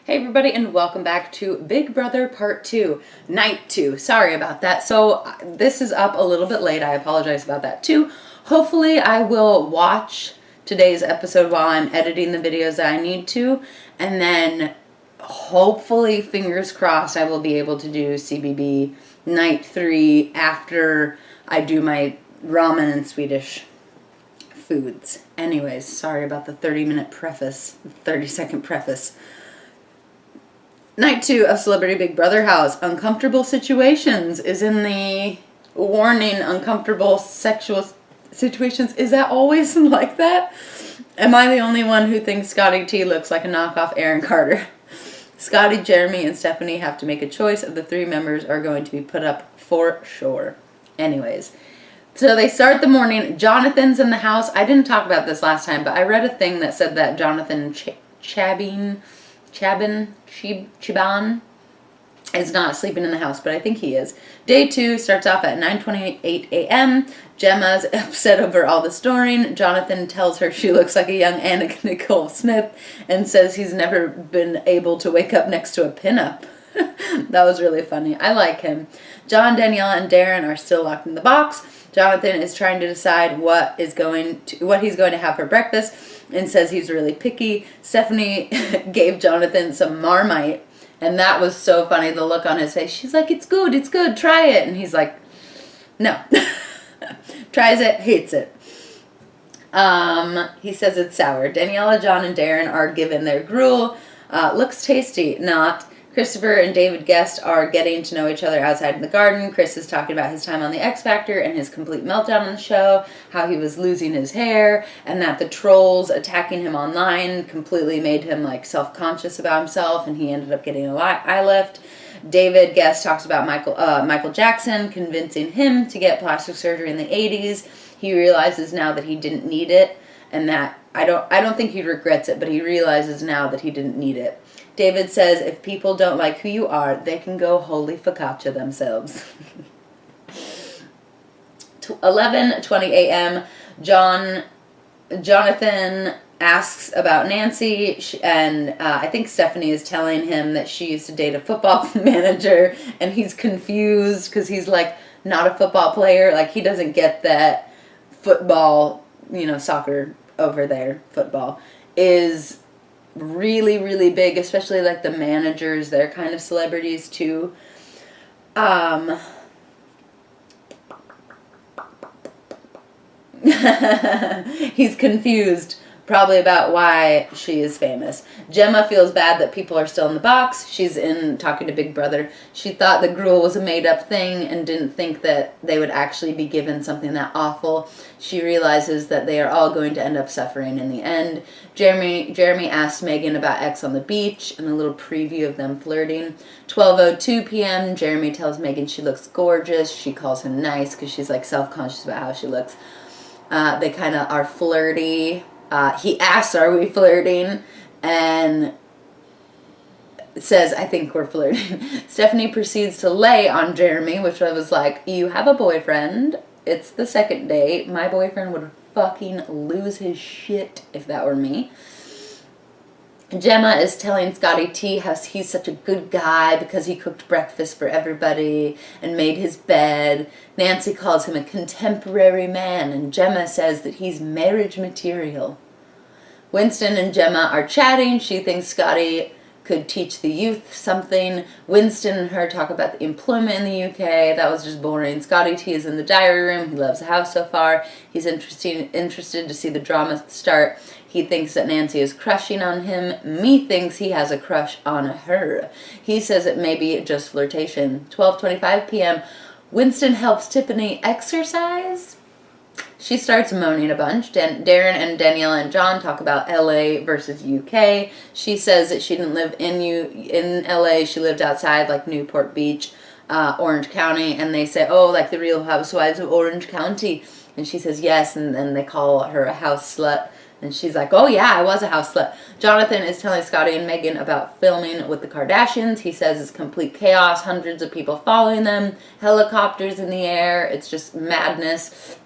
Hey everybody, and welcome back to Big Brother Part 2, Night 2. Sorry about that. So this is up a little bit late. I apologize about that too. Hopefully I will watch today's episode while I'm editing the videos that I need to, and then hopefully, fingers crossed, I will be able to do CBB Night 3 after I do my ramen and Swedish foods. Anyways, sorry about the 30-second preface. Night 2 of Celebrity Big Brother House. Uncomfortable situations is in the warning. Uncomfortable sexual situations. Is that always like that? Am I the only one who thinks Scotty T looks like a knockoff Aaron Carter? Scotty, Jeremy, and Stephanie have to make a choice of the three members are going to be put up for sure. Anyways, so they start the morning. Jonathan's in the house. I didn't talk about this last time, but I read a thing that said that Jonathan Chaban is not sleeping in the house, but I think he is. Day 2 starts off at 9:28 a.m. Gemma's upset over all the snoring. Jonathan tells her she looks like a young Anna Nicole Smith and says he's never been able to wake up next to a pinup. That was really funny. I like him. John, Daniela, and Darren are still locked in the box. Jonathan is trying to decide what he's going to have for breakfast and says he's really picky. Stephanie gave Jonathan some Marmite, and that was so funny, the look on his face. She's like, it's good, try it. And he's like, no. Tries it, hates it. He says it's sour. Daniela, John, and Darren are given their gruel. Looks tasty, not. Christopher and David Guest are getting to know each other outside in the garden. Chris is talking about his time on the X Factor and his complete meltdown on the show, how he was losing his hair, and that the trolls attacking him online completely made him like self-conscious about himself, and he ended up getting an eye lift. David Guest talks about Michael Jackson convincing him to get plastic surgery in the 80s. He realizes now that he didn't need it, and that I don't think he regrets it, but he realizes now that he didn't need it. David says if people don't like who you are, they can go holy focaccia themselves. 11:20 a.m. Jonathan asks about Nancy, and I think Stephanie is telling him that she used to date a football manager, and he's confused because he's like not a football player. Like he doesn't get that football, soccer over there, football is really, really big, especially like the managers, they're kind of celebrities too. He's confused, probably about why she is famous. Gemma feels bad that people are still in the box. She's in talking to Big Brother. She thought the gruel was a made-up thing and didn't think that they would actually be given something that awful. She realizes that they are all going to end up suffering in the end. Jeremy asks Megan about X on the beach and a little preview of them flirting. 12:02 p.m. Jeremy tells Megan she looks gorgeous. She calls him nice because she's like self-conscious about how she looks. They kind of are flirty. He asks, are we flirting? And says, I think we're flirting. Stephanie proceeds to lay on Jeremy, which I was like, you have a boyfriend. It's the second date. My boyfriend would fucking lose his shit if that were me. Gemma is telling Scotty T how he's such a good guy because he cooked breakfast for everybody and made his bed. Nancy calls him a contemporary man, and Gemma says that he's marriage material. Winston and Gemma are chatting. She thinks Scotty could teach the youth something. Winston and her talk about the employment in the UK. That was just boring. Scotty T is in the diary room. He loves the house so far. He's interested to see the drama start. He thinks that Nancy is crushing on him. Me thinks he has a crush on her. He says it may be just flirtation. 12:25 p.m. Winston helps Tiffany exercise. She starts moaning a bunch. Darren and Daniela and John talk about LA versus UK. She says that she didn't live in LA. She lived outside, like Newport Beach, Orange County. And they say, oh, like the Real Housewives of Orange County. And she says yes, and then they call her a house slut. And she's like, oh yeah, I was a house slut. Jonathan is telling Scotty and Megan about filming with the Kardashians. He says it's complete chaos, hundreds of people following them, helicopters in the air. It's just madness.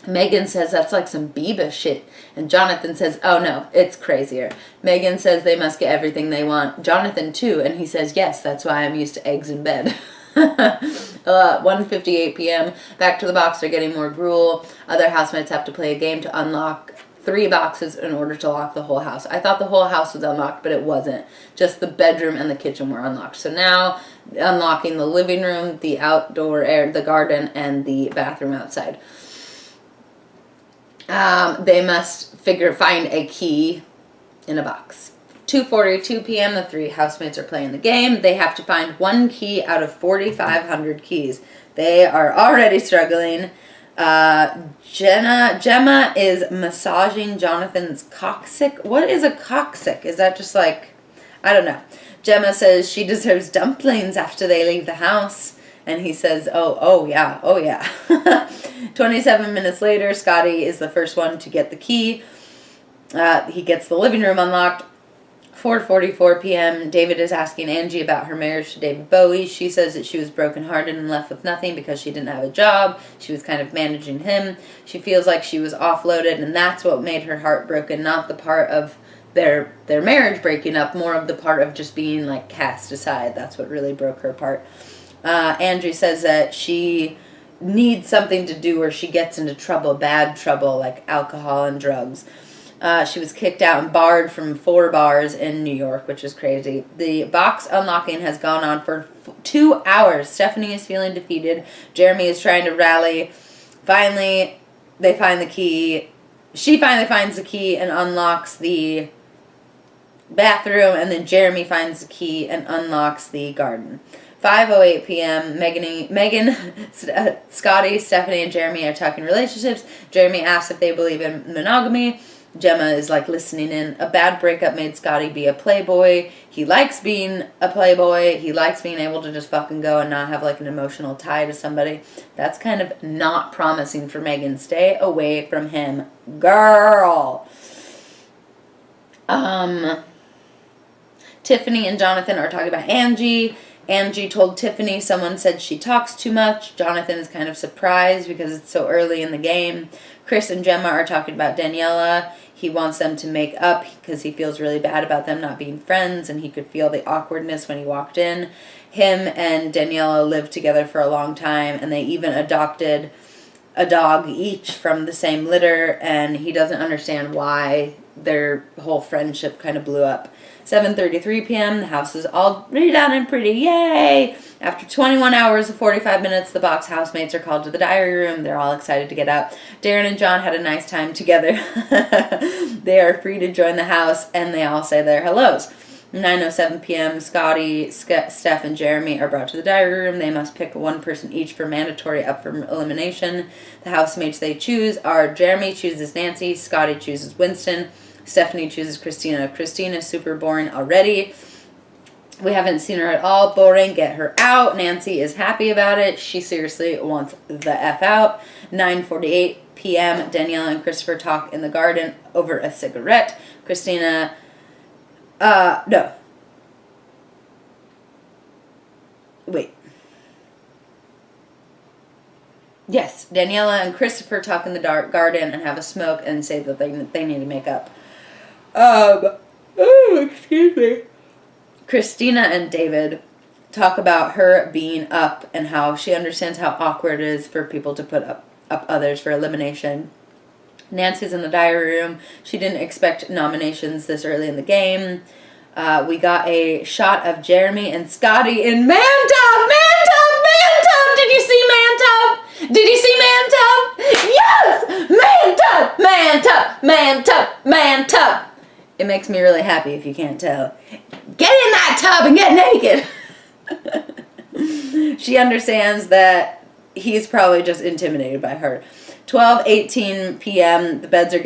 Megan says that's like some Biba shit. And Jonathan says, oh no, it's crazier. Megan says they must get everything they want. Jonathan too. And he says, yes, that's why I'm used to eggs in bed. 1:58 p.m. Back to the box. They're getting more gruel. Other housemates have to play a game to unlock 3 boxes in order to lock the whole house. I thought the whole house was unlocked, but it wasn't. Just the bedroom and the kitchen were unlocked. So now unlocking the living room, the outdoor air, the garden, and the bathroom outside. They must find a key in a box. 2:42 p.m. The 3 housemates are playing the game. They have to find 1 key out of 4,500 keys. They are already struggling. Gemma is massaging Jonathan's coccyx. What is a coccyx? Is that just like, I don't know. Gemma says she deserves dumplings after they leave the house. And he says, oh yeah. 27 minutes later, Scotty is the first one to get the key. He gets the living room unlocked. 4:44 p.m. David is asking Angie about her marriage to David Bowie. She says that she was brokenhearted and left with nothing because she didn't have a job. She was kind of managing him. She feels like she was offloaded, and that's what made her heart broken, not the part of their marriage breaking up, more of the part of just being like cast aside. That's what really broke her apart. Angie says that she needs something to do or she gets into trouble, bad trouble, like alcohol and drugs. She was kicked out and barred from 4 bars in New York, which is crazy. The box unlocking has gone on for 2 hours. Stephanie is feeling defeated. Jeremy is trying to rally. Finally, they find the key. She finally finds the key and unlocks the bathroom, and then Jeremy finds the key and unlocks the garden. 5:08 p.m. Megan, Scotty, Stephanie, and Jeremy are talking relationships. Jeremy asks if they believe in monogamy. Gemma is like listening in. A bad breakup made Scotty be a playboy. He likes being a playboy. He likes being able to just fucking go and not have like an emotional tie to somebody. That's kind of not promising for Megan. Stay away from him, girl. Tiffany and Jonathan are talking about Angie. Angie told Tiffany someone said she talks too much. Jonathan is kind of surprised because it's so early in the game. Chris and Gemma are talking about Daniela. He wants them to make up because he feels really bad about them not being friends, and he could feel the awkwardness when he walked in. Him and Daniela lived together for a long time, and they even adopted a dog each from the same litter, and he doesn't understand why their whole friendship kind of blew up. 7:33 p.m. The house is all redone and pretty. Yay! After 21 hours and 45 minutes, the box housemates are called to the diary room. They're all excited to get out. Darren and John had a nice time together. They are free to join the house, and they all say their hellos. 9:07 p.m. Scotty, Steph, and Jeremy are brought to the diary room. They must pick 1 person each for mandatory up from elimination. The housemates they choose are Jeremy chooses Nancy, Scotty chooses Winston, Stephanie chooses Christina. Christina's super boring already. We haven't seen her at all. Boring, get her out. Nancy is happy about it. She seriously wants the F out. 9:48 p.m. Daniela and Christopher talk in the garden over a cigarette. Christina... no. Wait. Yes, Daniela and Christopher talk in the garden and have a smoke and say that they need to make up. Excuse me. Christina and David talk about her being up and how she understands how awkward it is for people to put up others for elimination. Nancy's in the diary room. She didn't expect nominations this early in the game. We got a shot of Jeremy and Scotty in Man-Tub! Man-Tub! Man-Tub! Did you see Man-Tub? Did you see Man-Tub? Yes! Man-Tub! Man-Tub! Man-Tub! Man-Tub! It makes me really happy if you can't tell. Get in that tub and get naked! She understands that he's probably just intimidated by her. 12:18 p.m. the beds are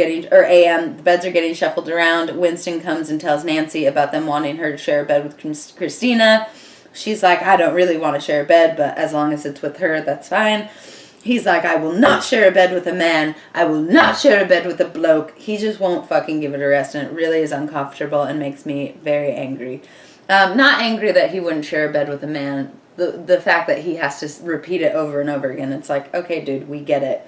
getting shuffled around. Winston comes and tells Nancy about them wanting her to share a bed with Christina. She's like, I don't really want to share a bed, but as long as it's with her, that's fine. He's like, I will not share a bed with a man. I will not share a bed with a bloke. He just won't fucking give it a rest, and it really is uncomfortable and makes me very angry. Not angry that he wouldn't share a bed with a man. The fact that he has to repeat it over and over again. It's like, okay, dude, we get it.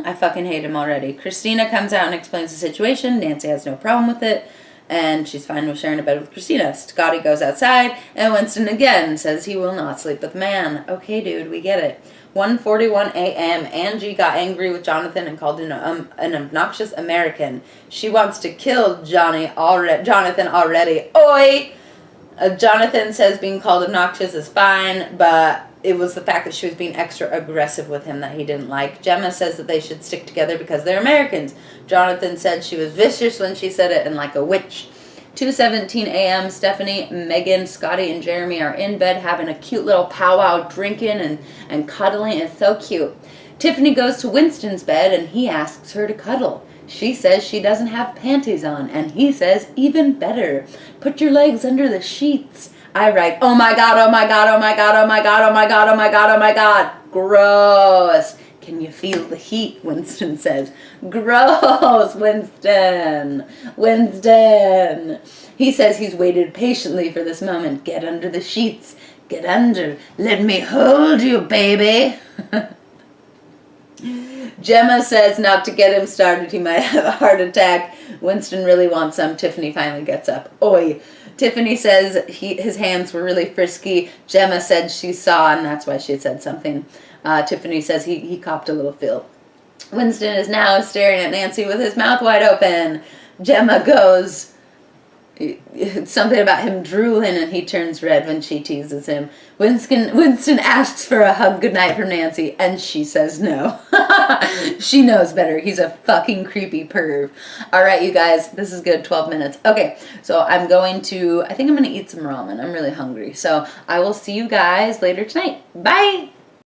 I fucking hate him already. Christina comes out and explains the situation. Nancy has no problem with it, and she's fine with sharing a bed with Christina. Scotty goes outside, and Winston again says he will not sleep with the man. Okay, dude, we get it. 1:41 a.m. Angie got angry with Jonathan and called him an obnoxious American. She wants to kill Jonathan already. Oi! Jonathan says being called obnoxious is fine, but it was the fact that she was being extra aggressive with him that he didn't like. Gemma says that they should stick together because they're Americans. Jonathan said she was vicious when she said it and like a witch. 2:17 a.m. Stephanie, Megan, Scotty, and Jeremy are in bed having a cute little powwow, drinking and cuddling. It's so cute. Tiffany goes to Winston's bed and he asks her to cuddle. She says she doesn't have panties on, and he says, even better, put your legs under the sheets. I write, oh my god, oh my god, oh my god, oh my god, oh my god, oh my god, oh my god. Gross. Can you feel the heat? Winston says. Gross, Winston. Winston. He says he's waited patiently for this moment. Get under the sheets. Get under. Let me hold you, baby. Gemma says not to get him started. He might have a heart attack. Winston really wants some. Tiffany finally gets up. Oi. Tiffany says his hands were really frisky. Gemma said she saw, and that's why she said something. Tiffany says he copped a little feel. Winston is now staring at Nancy with his mouth wide open. Gemma goes something about him drooling, and he turns red when she teases him. Winston asks for a hug goodnight from Nancy, and she says no. She knows better. He's a fucking creepy perv. All right, you guys, this is good. 12 minutes. Okay, so I think I'm going to eat some ramen. I'm really hungry. So I will see you guys later tonight. Bye.